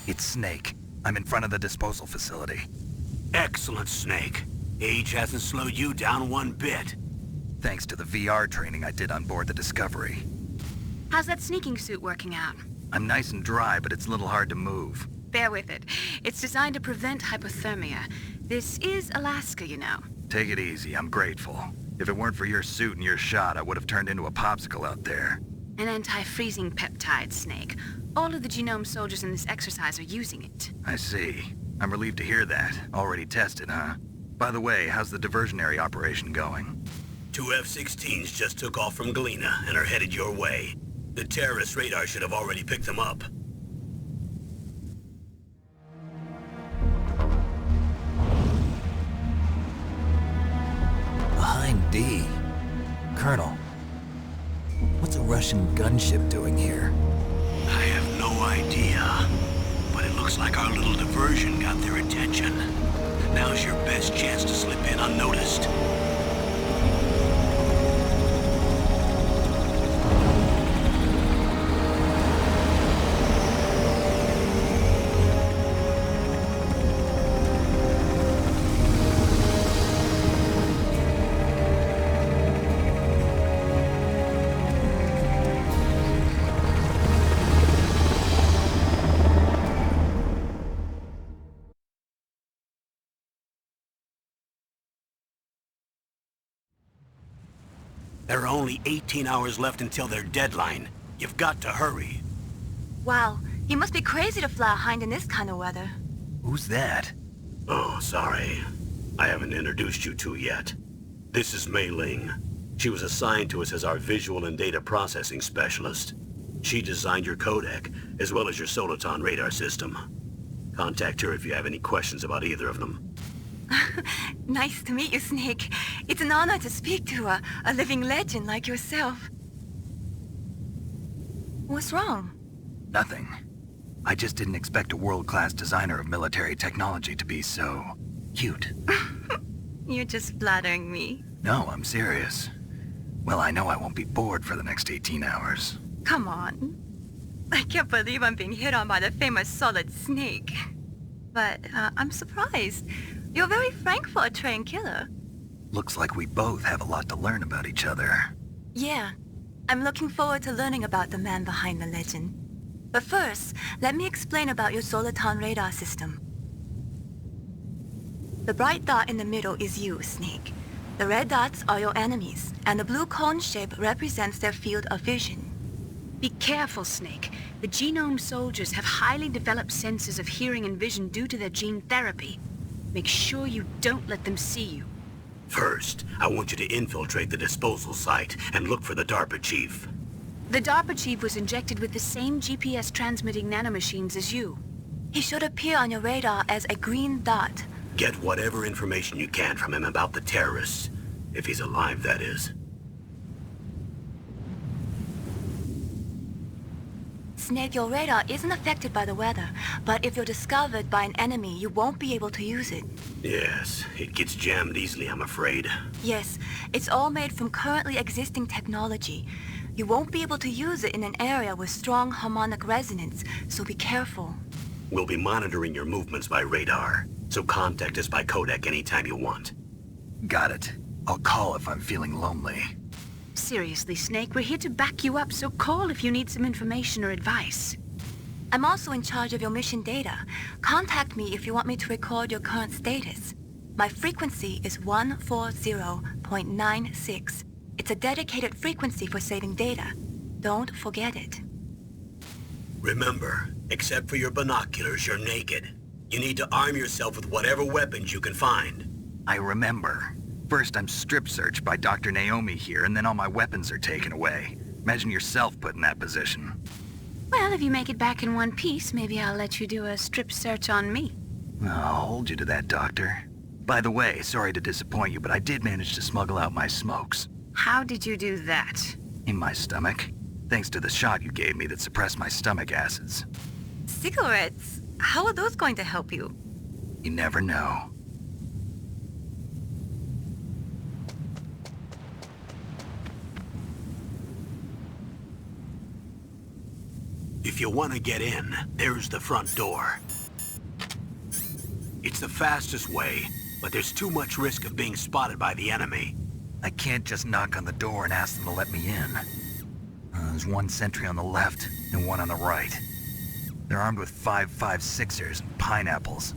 It's Snake. I'm in front of the disposal facility. Excellent, Snake. Age hasn't slowed you down one bit. Thanks to the VR training I did on board the Discovery. How's that sneaking suit working out? I'm nice and dry, but it's a little hard to move. Bear with it. It's designed to prevent hypothermia. This is Alaska, you know. Take it easy, I'm grateful. If it weren't for your suit and your shot, I would have turned into a popsicle out there. An anti-freezing peptide, Snake. All of the genome soldiers in this exercise are using it. I see. I'm relieved to hear that. Already tested, huh? By the way, how's the diversionary operation going? 2 F-16s just took off from Galena and are headed your way. The terrorist radar should have already picked them up. Behind D. Colonel, what's a Russian gunship doing here? I have no idea, but it looks like our little diversion got their attention. Now's your best chance to slip in unnoticed. There are only 18 hours left until their deadline. You've got to hurry. Wow, you must be crazy to fly a hind in this kind of weather. Who's that? Oh, sorry. I haven't introduced you to yet. This is Mei Ling. She was assigned to us as our visual and data processing specialist. She designed your codec, as well as your Soliton radar system. Contact her if you have any questions about either of them. Nice to meet you, Snake. It's an honor to speak to a living legend like yourself. What's wrong? Nothing. I just didn't expect a world-class designer of military technology to be so cute. You're just flattering me. No, I'm serious. Well, I know I won't be bored for the next 18 hours. Come on. I can't believe I'm being hit on by the famous Solid Snake. But I'm surprised. You're very frank for a trained killer. Looks like we both have a lot to learn about each other. Yeah. I'm looking forward to learning about the man behind the legend. But first, let me explain about your Soliton radar system. The bright dot in the middle is you, Snake. The red dots are your enemies, and the blue cone shape represents their field of vision. Be careful, Snake. The genome soldiers have highly developed senses of hearing and vision due to their gene therapy. Make sure you don't let them see you. First, I want you to infiltrate the disposal site and look for the DARPA chief. The DARPA chief was injected with the same GPS transmitting nanomachines as you. He should appear on your radar as a green dot. Get whatever information you can from him about the terrorists. If he's alive, that is. Snake, your radar isn't affected by the weather, but if you're discovered by an enemy, you won't be able to use it. Yes, it gets jammed easily, I'm afraid. Yes, it's all made from currently existing technology. You won't be able to use it in an area with strong harmonic resonance, so be careful. We'll be monitoring your movements by radar, so contact us by codec anytime you want. Got it. I'll call if I'm feeling lonely. Seriously, Snake, we're here to back you up, so call if you need some information or advice. I'm also in charge of your mission data. Contact me if you want me to record your current status. My frequency is 140.96. It's a dedicated frequency for saving data. Don't forget it. Remember, except for your binoculars, you're naked. You need to arm yourself with whatever weapons you can find. I remember. First, I'm strip-searched by Dr. Naomi here, and then all my weapons are taken away. Imagine yourself put in that position. Well, if you make it back in one piece, maybe I'll let you do a strip search on me. I'll hold you to that, Doctor. By the way, sorry to disappoint you, but I did manage to smuggle out my smokes. How did you do that? In my stomach. Thanks to the shot you gave me that suppressed my stomach acids. Cigarettes? How are those going to help you? You never know. If you want to get in, there's the front door. It's the fastest way, but there's too much risk of being spotted by the enemy. I can't just knock on the door and ask them to let me in. There's one sentry on the left and one on the right. They're armed with 5.56ers and pineapples.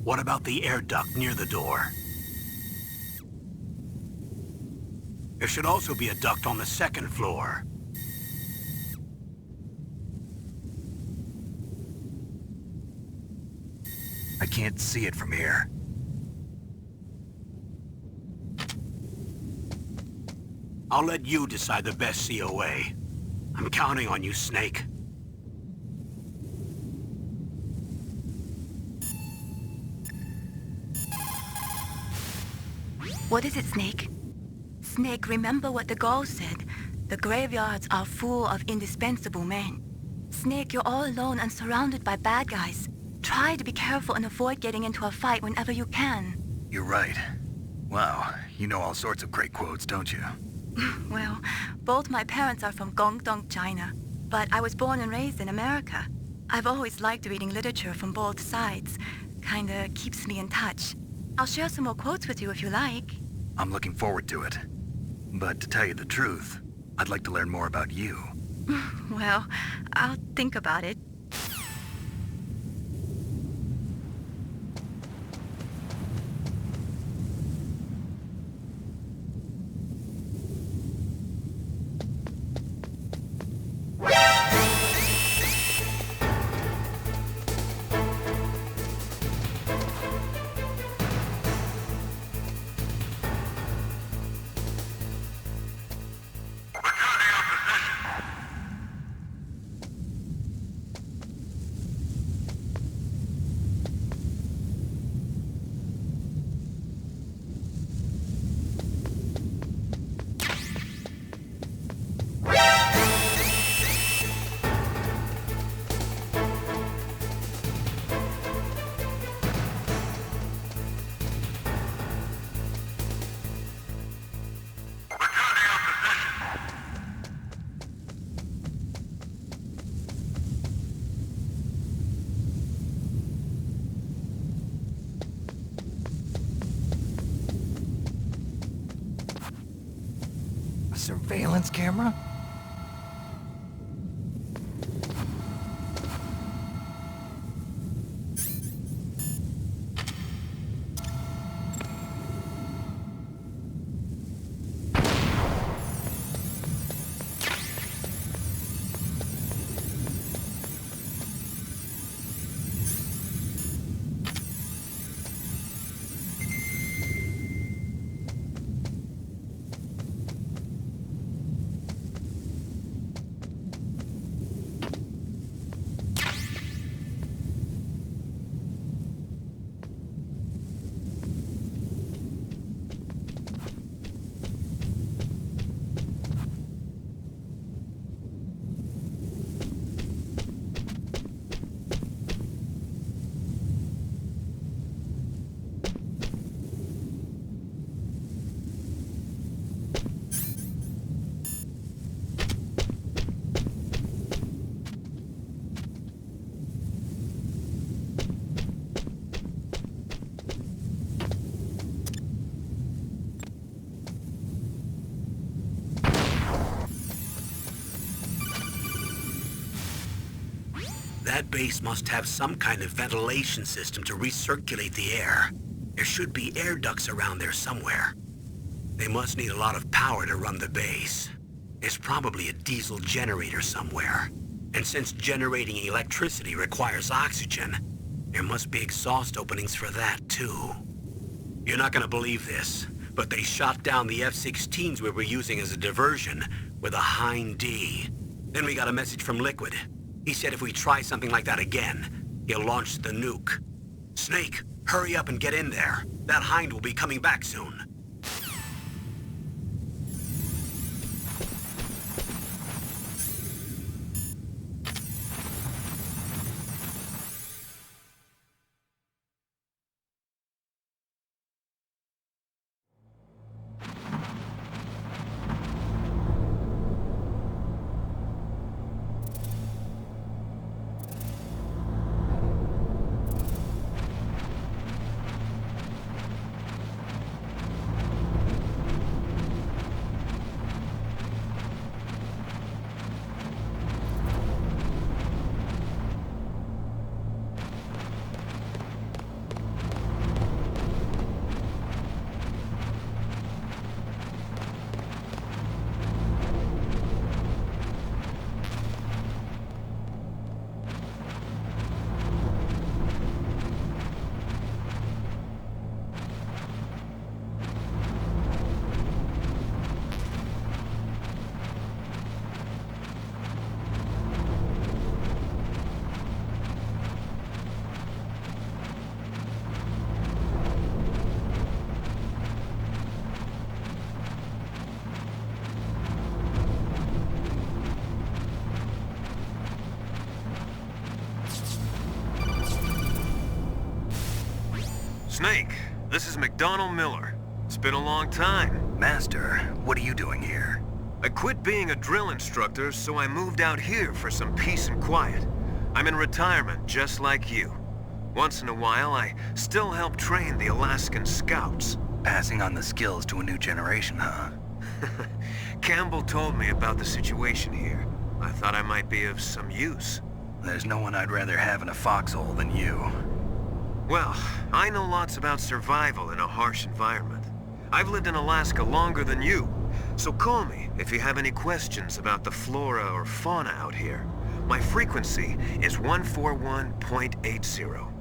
What about the air duct near the door? There should also be a duct on the second floor. I can't see it from here. I'll let you decide the best COA. I'm counting on you, Snake. What is it, Snake? Snake, remember what the Gauls said. The graveyards are full of indispensable men. Snake, you're all alone and surrounded by bad guys. Try to be careful and avoid getting into a fight whenever you can. You're right. Wow, you know all sorts of great quotes, don't you? Well, both my parents are from Guangdong, China. But I was born and raised in America. I've always liked reading literature from both sides. Kinda keeps me in touch. I'll share some more quotes with you if you like. I'm looking forward to it. But to tell you the truth, I'd like to learn more about you. Well, I'll think about it. A surveillance camera? That base must have some kind of ventilation system to recirculate the air. There should be air ducts around there somewhere. They must need a lot of power to run the base. There's probably a diesel generator somewhere. And since generating electricity requires oxygen, there must be exhaust openings for that too. You're not gonna believe this, but they shot down the F-16s we were using as a diversion with a Hind D. Then we got a message from Liquid. He said if we try something like that again, he'll launch the nuke. Snake, hurry up and get in there. That Hind will be coming back soon. Snake, this is McDonald Miller. It's been a long time. Master, what are you doing here? I quit being a drill instructor, so I moved out here for some peace and quiet. I'm in retirement, just like you. Once in a while, I still help train the Alaskan Scouts. Passing on the skills to a new generation, huh? Campbell told me about the situation here. I thought I might be of some use. There's no one I'd rather have in a foxhole than you. Well, I know lots about survival in a harsh environment. I've lived in Alaska longer than you, so call me if you have any questions about the flora or fauna out here. My frequency is 141.80.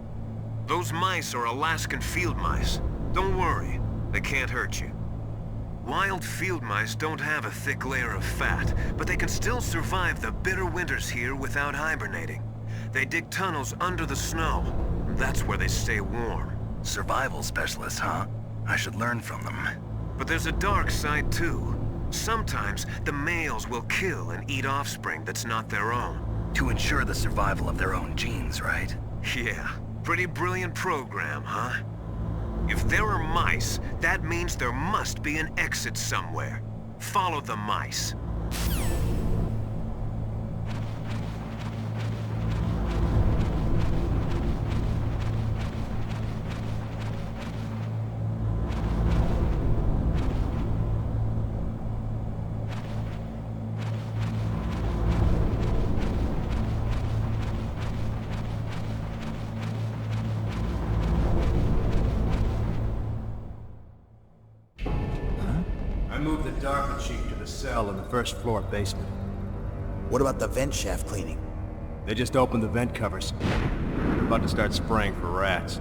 Those mice are Alaskan field mice. Don't worry, they can't hurt you. Wild field mice don't have a thick layer of fat, but they can still survive the bitter winters here without hibernating. They dig tunnels under the snow. That's where they stay warm. Survival specialists, huh? I should learn from them. But there's a dark side too. Sometimes the males will kill and eat offspring that's not their own. To ensure the survival of their own genes, right? Yeah, pretty brilliant program, huh? If there are mice, that means there must be an exit somewhere. Follow the mice. I moved the DARPA chief to the cell in the first floor basement. What about the vent shaft cleaning? They just opened the vent covers. They're about to start spraying for rats.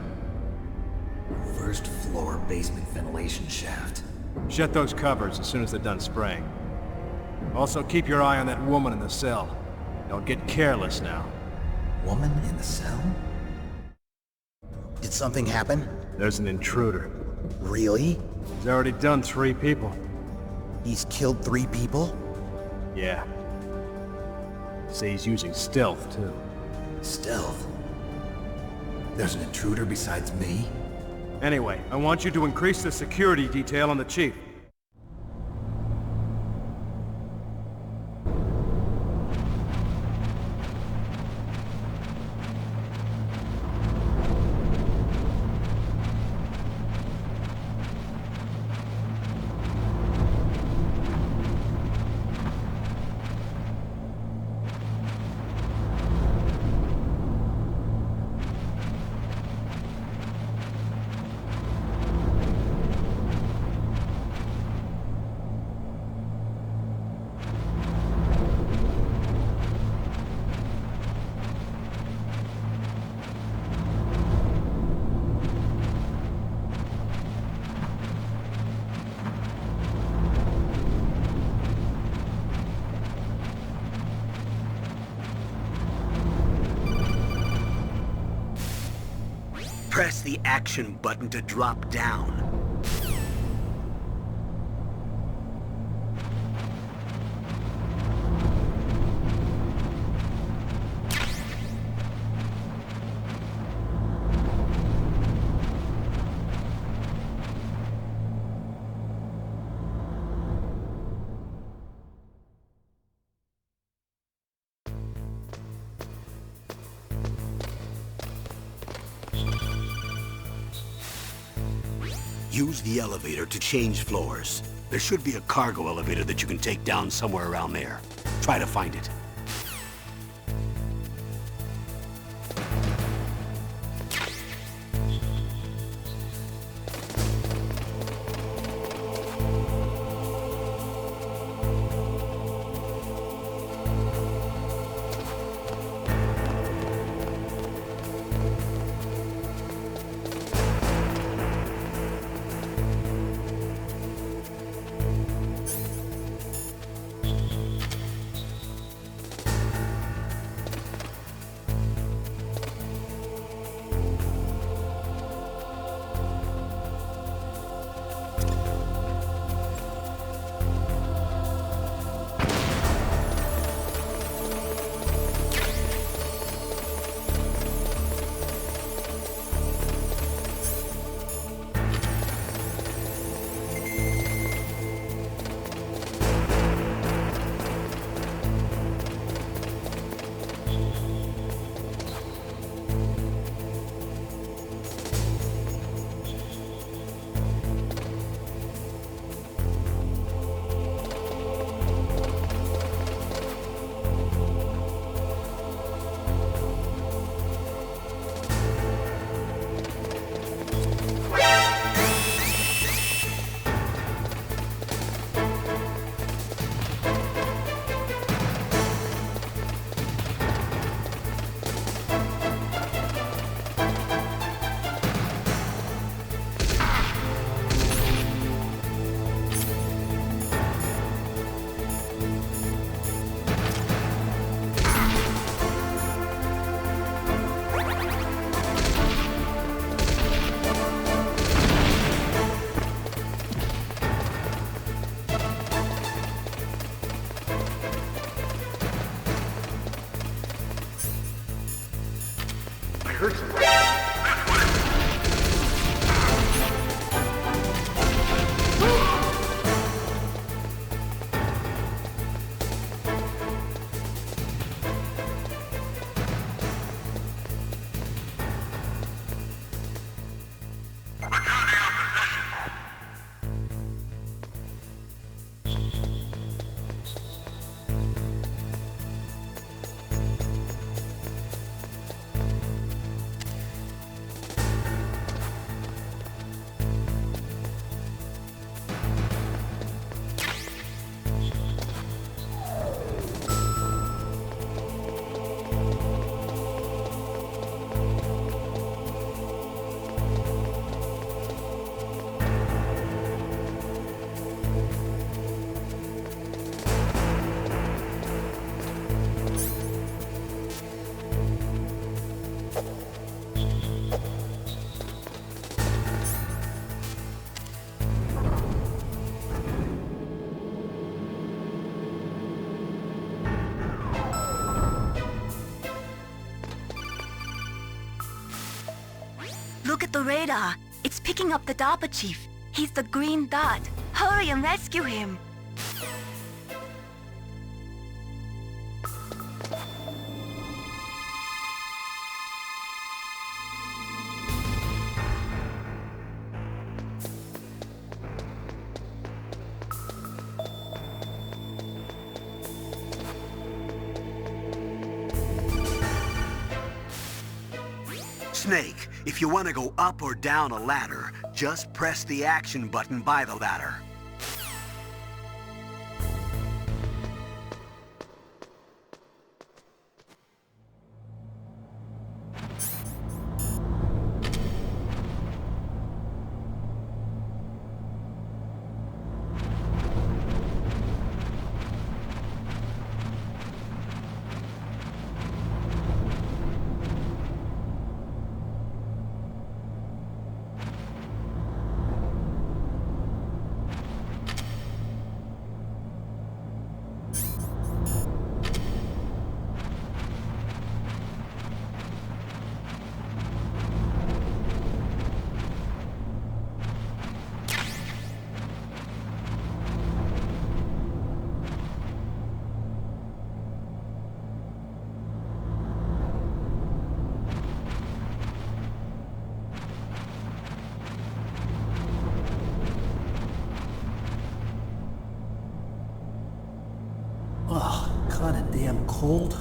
First floor basement ventilation shaft. Shut those covers as soon as they're done spraying. Also, keep your eye on that woman in the cell. Don't get careless now. Woman in the cell? Did something happen? There's an intruder. Really? He's already done 3 people. He's killed 3 people? Yeah. Say he's using stealth, too. Stealth? There's an intruder besides me? Anyway, I want you to increase the security detail on the chief. Press the action button to drop down. Use the elevator to change floors. There should be a cargo elevator that you can take down somewhere around there. Try to find it. Look at the radar. It's picking up the DARPA chief. He's the green dot. Hurry and rescue him. Snake, if you want to go up or down a ladder, just press the action button by the ladder. Kinda damn cold.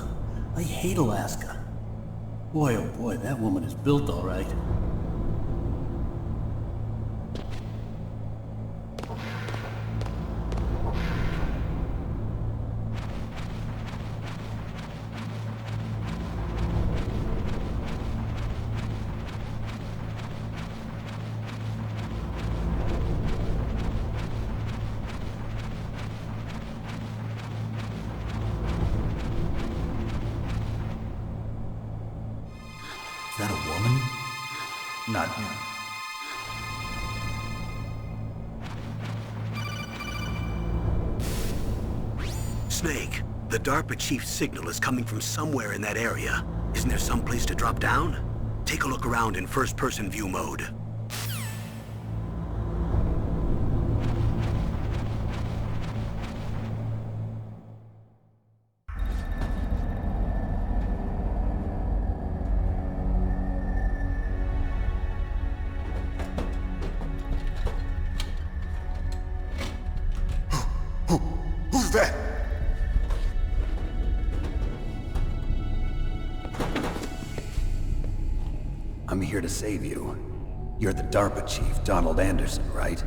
I hate Alaska. Boy, oh boy, that woman is built all right. Is that a woman? Not him. Snake, the DARPA chief's signal is coming from somewhere in that area. Isn't there some place to drop down? Take a look around in first-person view mode. Who's that? I'm here to save you. You're the DARPA chief, Donald Anderson, right?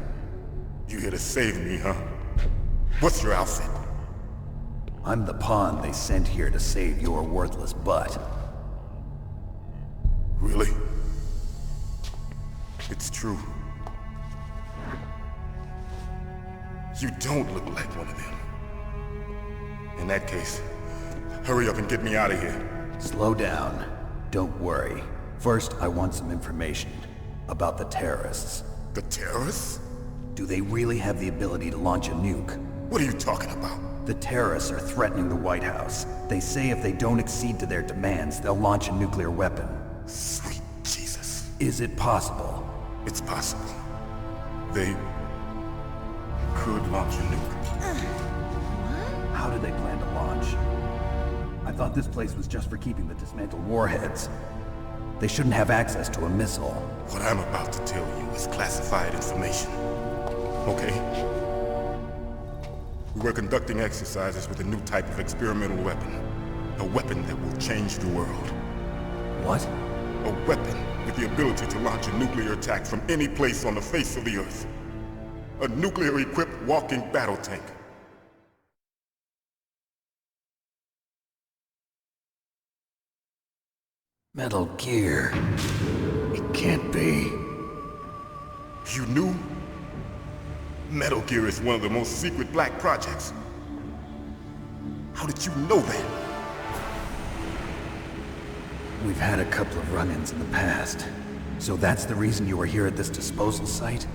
You here to save me, huh? What's your outfit? I'm the pawn they sent here to save your worthless butt. Really? It's true. You don't look like one of them. In that case, hurry up and get me out of here. Slow down. Don't worry. First, I want some information about the terrorists. The terrorists? Do they really have the ability to launch a nuke? What are you talking about? The terrorists are threatening the White House. They say if they don't accede to their demands, they'll launch a nuclear weapon. Sweet Jesus. Is it possible? It's possible. They could launch a nuke. How do they plan to launch? I thought this place was just for keeping the dismantled warheads. They shouldn't have access to a missile. What I'm about to tell you is classified information. Okay? We were conducting exercises with a new type of experimental weapon. A weapon that will change the world. What? A weapon with the ability to launch a nuclear attack from any place on the face of the Earth. A nuclear-equipped walking battle tank. Metal Gear. It can't be. You knew? Metal Gear is one of the most secret black projects. How did you know that? We've had a couple of run-ins in the past. So that's the reason you were here at this disposal site?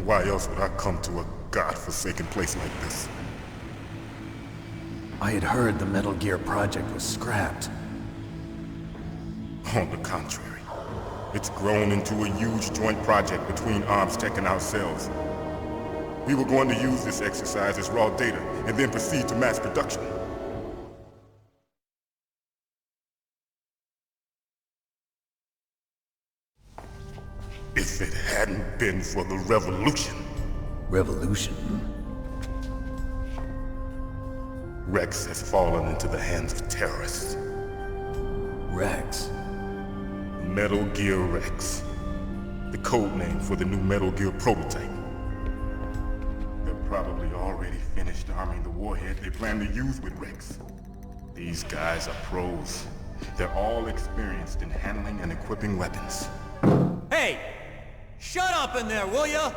Why else would I come to a godforsaken place like this? I had heard the Metal Gear project was scrapped. On the contrary, It's grown into a huge joint project between Armstech and ourselves. We were going to use this exercise as raw data and then proceed to mass production. If it hadn't been for the revolution. Revolution? Rex has fallen into the hands of terrorists. Rex? Metal Gear Rex. The code name for the new Metal Gear prototype. They're probably already finished arming the warhead they plan to use with Rex. These guys are pros. They're all experienced in handling and equipping weapons. Hey! Shut up in there, will ya?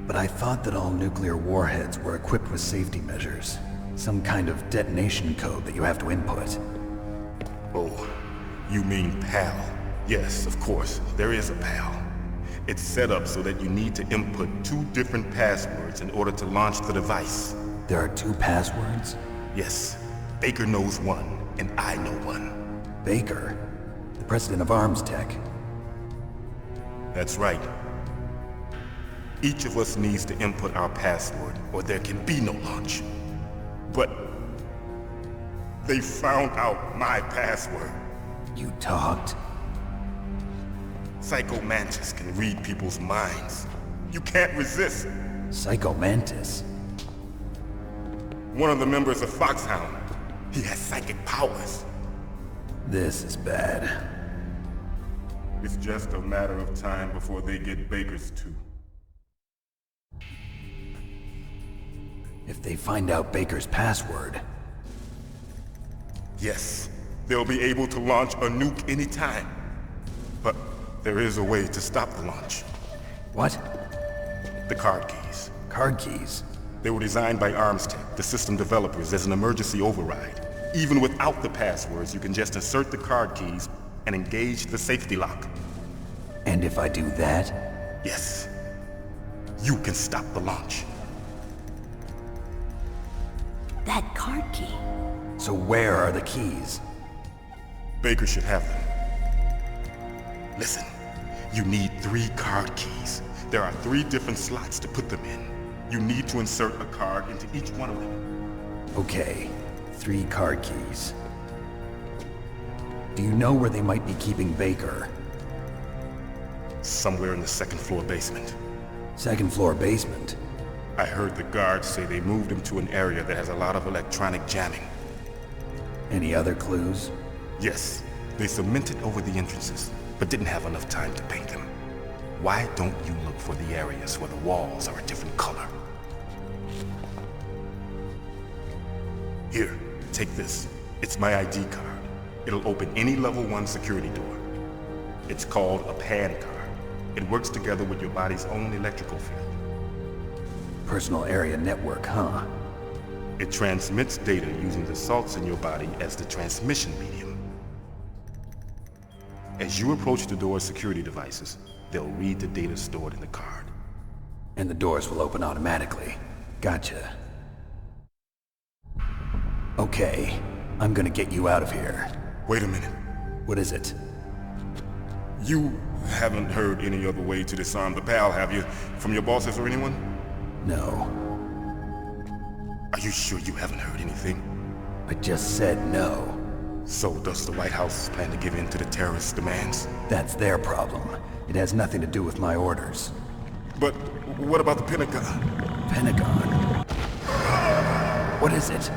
But I thought that all nuclear warheads were equipped with safety measures. Some kind of detonation code that you have to input. Oh, you mean PAL? Yes, of course, there is a PAL. It's set up so that you need to input 2 different passwords in order to launch the device. There are 2 passwords? Yes, Baker knows one, and I know one. Baker? The president of Armstech? That's right. Each of us needs to input our password, or there can be no launch. But they found out my password. You talked? Psycho Mantis can read people's minds. You can't resist. Psycho Mantis? One of the members of Foxhound. He has psychic powers. This is bad. It's just a matter of time before they get Baker's too. If they find out Baker's password... Yes, they'll be able to launch a nuke anytime. But there is a way to stop the launch. What? The card keys. Card keys? They were designed by Armstech, the system developers, as an emergency override. Even without the passwords, you can just insert the card keys and engage the safety lock. And if I do that? Yes. You can stop the launch. That card key. So where are the keys? Baker should have them. Listen, you need 3 card keys. There are 3 different slots to put them in. You need to insert a card into each one of them. Okay, 3 card keys. Do you know where they might be keeping Baker? Somewhere in the 2nd floor basement. 2nd floor basement? I heard the guards say they moved him to an area that has a lot of electronic jamming. Any other clues? Yes, they cemented over the entrances, but didn't have enough time to paint them. Why don't you look for the areas where the walls are a different color? Here, take this. It's my ID card. It'll open any level 1 security door. It's called a PAN card. It works together with your body's own electrical field. Personal area network, huh? It transmits data using the salts in your body as the transmission medium. As you approach the door's security devices, they'll read the data stored in the card. And the doors will open automatically. Gotcha. Okay, I'm gonna get you out of here. Wait a minute. What is it? You haven't heard any other way to disarm the PAL, have you? From your bosses or anyone? No. Are you sure you haven't heard anything? I just said no. So does the White House plan to give in to the terrorists' demands? That's their problem. It has nothing to do with my orders. But what about the Pentagon? Pentagon? What is it?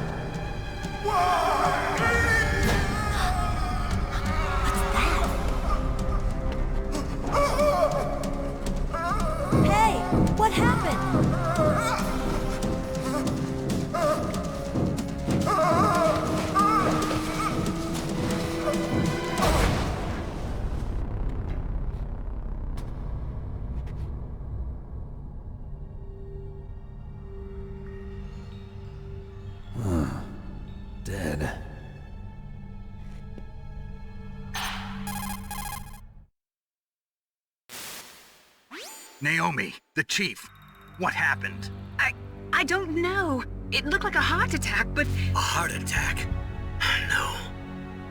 Hey, what happened? Dead. Naomi, the chief. What happened? I don't know. It looked like a heart attack, but... A heart attack? No.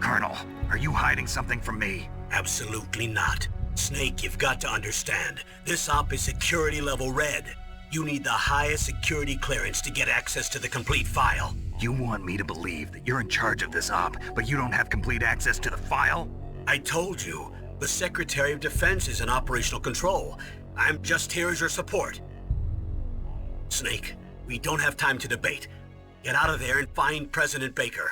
Colonel, are you hiding something from me? Absolutely not. Snake, you've got to understand. This op is security level red. You need the highest security clearance to get access to the complete file. You want me to believe that you're in charge of this op, but you don't have complete access to the file? I told you, the Secretary of Defense is in operational control. I'm just here as your support. Snake, we don't have time to debate. Get out of there and find President Baker.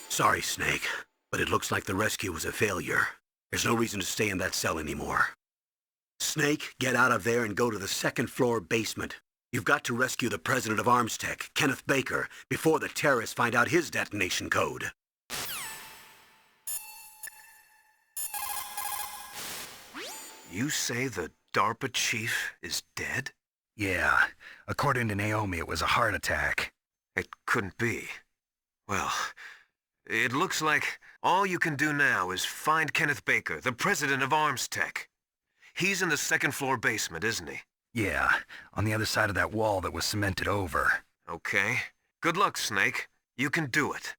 Sorry, Snake, but it looks like the rescue was a failure. There's no reason to stay in that cell anymore. Snake, get out of there and go to the second-floor basement. You've got to rescue the president of ArmsTech, Kenneth Baker, before the terrorists find out his detonation code. You say the DARPA chief is dead? Yeah. According to Naomi, it was a heart attack. It couldn't be. Well, it looks like all you can do now is find Kenneth Baker, the president of ArmsTech. He's in the second-floor basement, isn't he? Yeah, on the other side of that wall that was cemented over. Okay. Good luck, Snake. You can do it.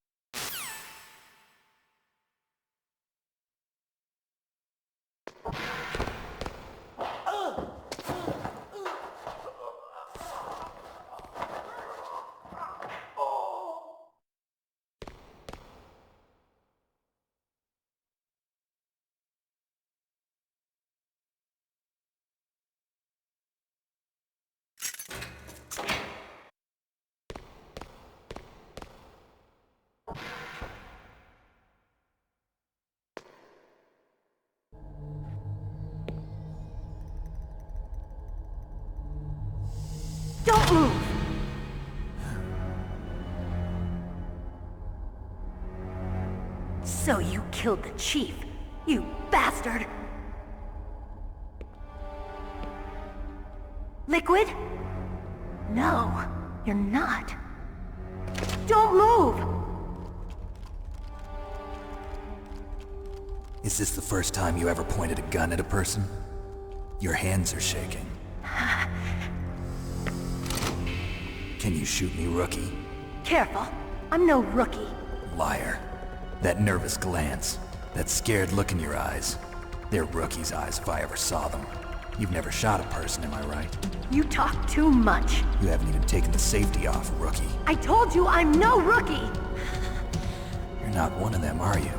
Don't move! So you killed the chief, you bastard! Liquid? No, you're not. Don't move! Is this the first time you ever pointed a gun at a person? Your hands are shaking. Can you shoot me, rookie? Careful, I'm no rookie. Liar. That nervous glance, that scared look in your eyes. They're rookie's eyes if I ever saw them. You've never shot a person, am I right? You talk too much. You haven't even taken the safety off, rookie. I told you I'm no rookie! You're not one of them, are you?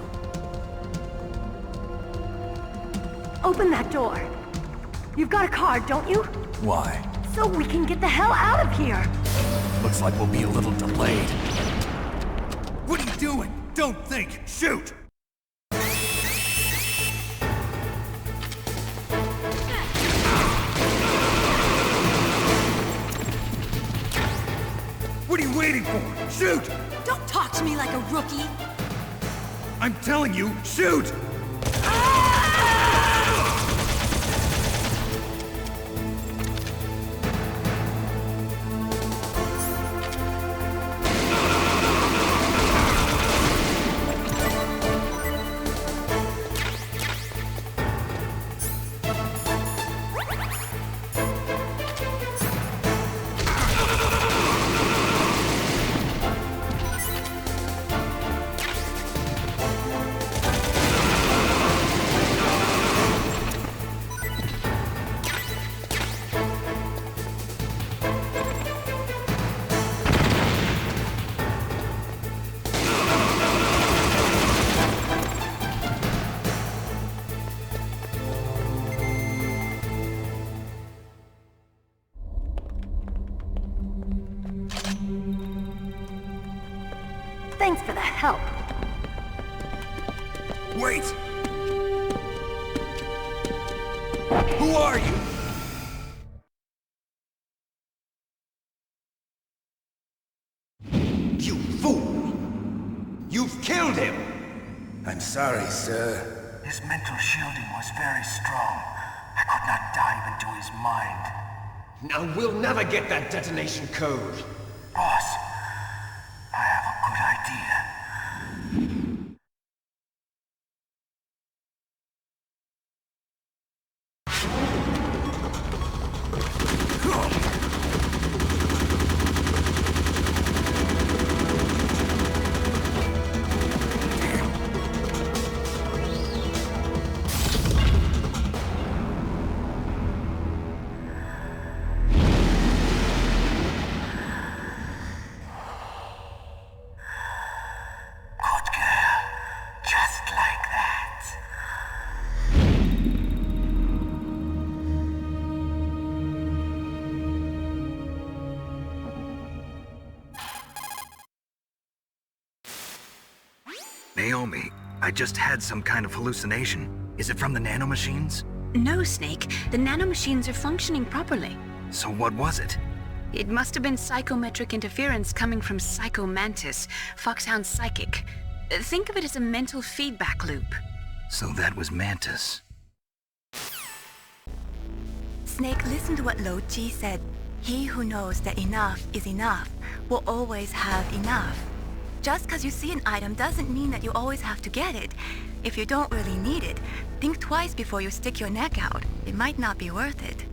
Open that door. You've got a card, don't you? Why? So we can get the hell out of here! Looks like we'll be a little delayed. What are you doing? Don't think! Shoot! What are you waiting for? Shoot! Don't talk to me like a rookie! I'm telling you, shoot! Thanks for the help. Wait! Who are you? You fool! You've killed him! I'm sorry, sir. His mental shielding was very strong. I could not dive into his mind. Now we'll never get that detonation code. Boss, I have a good idea. show me. I just had some kind of hallucination. Is it from the nanomachines? No, Snake. The nanomachines are functioning properly. So what was it? It must have been psychometric interference coming from Psycho Mantis, Foxhound's psychic. Think of it as a mental feedback loop. So that was Mantis. Snake, listen to what Lo Ji said. He who knows that enough is enough will always have enough. Just because you see an item doesn't mean that you always have to get it. If you don't really need it, think twice before you stick your neck out. It might not be worth it.